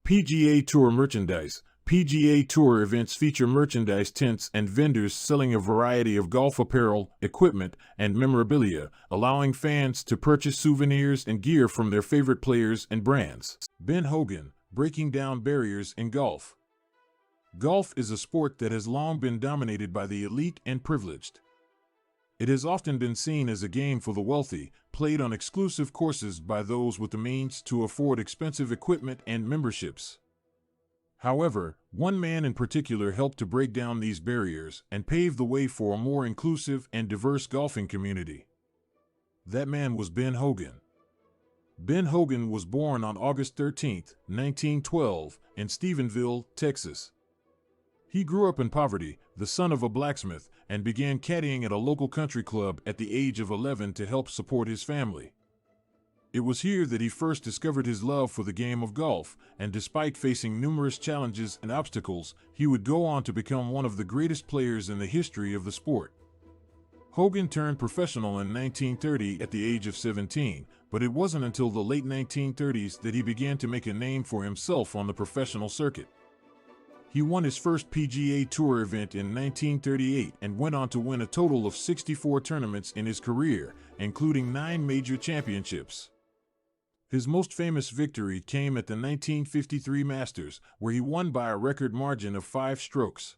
PGA Tour merchandise. PGA Tour events feature merchandise tents and vendors selling a variety of golf apparel, equipment, and memorabilia, allowing fans to purchase souvenirs and gear from their favorite players and brands. Ben Hogan, breaking down barriers in golf. Golf is a sport that has long been dominated by the elite and privileged. It has often been seen as a game for the wealthy, played on exclusive courses by those with the means to afford expensive equipment and memberships. However, one man in particular helped to break down these barriers and pave the way for a more inclusive and diverse golfing community. That man was Ben Hogan. Ben Hogan was born on August 13, 1912, in Stephenville, Texas. He grew up in poverty, the son of a blacksmith, and began caddying at a local country club at the age of 11 to help support his family. It was here that he first discovered his love for the game of golf, and despite facing numerous challenges and obstacles, he would go on to become one of the greatest players in the history of the sport. Hogan turned professional in 1930 at the age of 17, but it wasn't until the late 1930s that he began to make a name for himself on the professional circuit. He won his first PGA Tour event in 1938 and went on to win a total of 64 tournaments in his career, including 9 major championships. His most famous victory came at the 1953 Masters, where he won by a record margin of 5 strokes.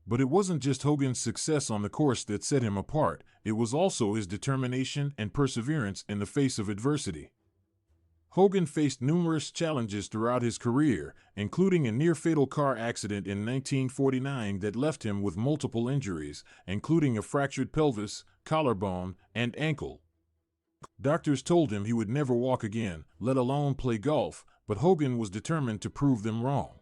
But it wasn't just Hogan's success on the course that set him apart, it was also his determination and perseverance in the face of adversity. Hogan faced numerous challenges throughout his career, including a near-fatal car accident in 1949 that left him with multiple injuries, including a fractured pelvis, collarbone, and ankle. Doctors told him he would never walk again, let alone play golf, but Hogan was determined to prove them wrong.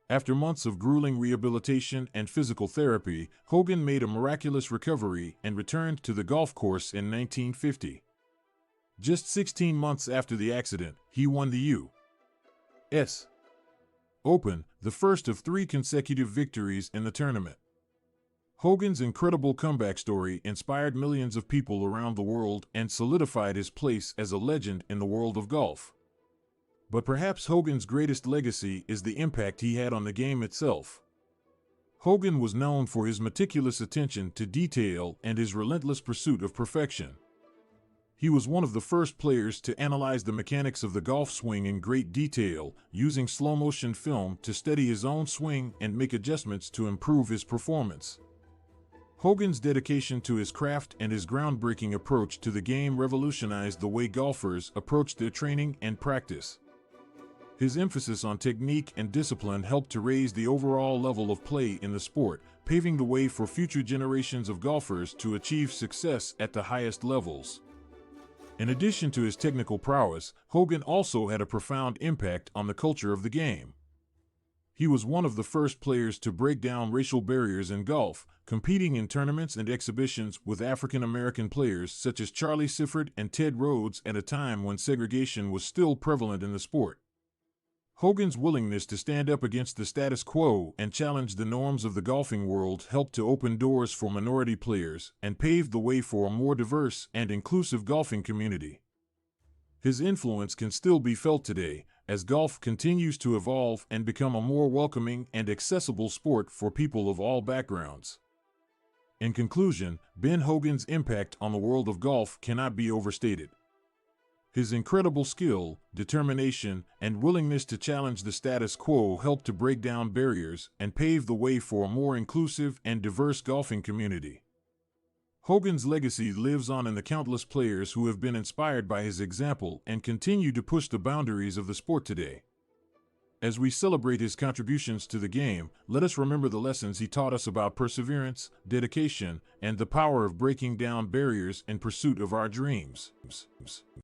After months of grueling rehabilitation and physical therapy, Hogan made a miraculous recovery and returned to the golf course in 1950. Just 16 months after the accident, he won the U.S. Open, the first of 3 consecutive victories in the tournament. Hogan's incredible comeback story inspired millions of people around the world and solidified his place as a legend in the world of golf. But perhaps Hogan's greatest legacy is the impact he had on the game itself. Hogan was known for his meticulous attention to detail and his relentless pursuit of perfection. He was one of the first players to analyze the mechanics of the golf swing in great detail, using slow-motion film to study his own swing and make adjustments to improve his performance. Hogan's dedication to his craft and his groundbreaking approach to the game revolutionized the way golfers approached their training and practice. His emphasis on technique and discipline helped to raise the overall level of play in the sport, paving the way for future generations of golfers to achieve success at the highest levels. In addition to his technical prowess, Hogan also had a profound impact on the culture of the game. He was one of the first players to break down racial barriers in golf, competing in tournaments and exhibitions with African American players such as Charlie Sifford and Ted Rhodes at a time when segregation was still prevalent in the sport. Hogan's willingness to stand up against the status quo and challenge the norms of the golfing world helped to open doors for minority players and paved the way for a more diverse and inclusive golfing community. His influence can still be felt today, as golf continues to evolve and become a more welcoming and accessible sport for people of all backgrounds. In conclusion, Ben Hogan's impact on the world of golf cannot be overstated. His incredible skill, determination, and willingness to challenge the status quo helped to break down barriers and pave the way for a more inclusive and diverse golfing community. Hogan's legacy lives on in the countless players who have been inspired by his example and continue to push the boundaries of the sport today. As we celebrate his contributions to the game, let us remember the lessons he taught us about perseverance, dedication, and the power of breaking down barriers in pursuit of our dreams.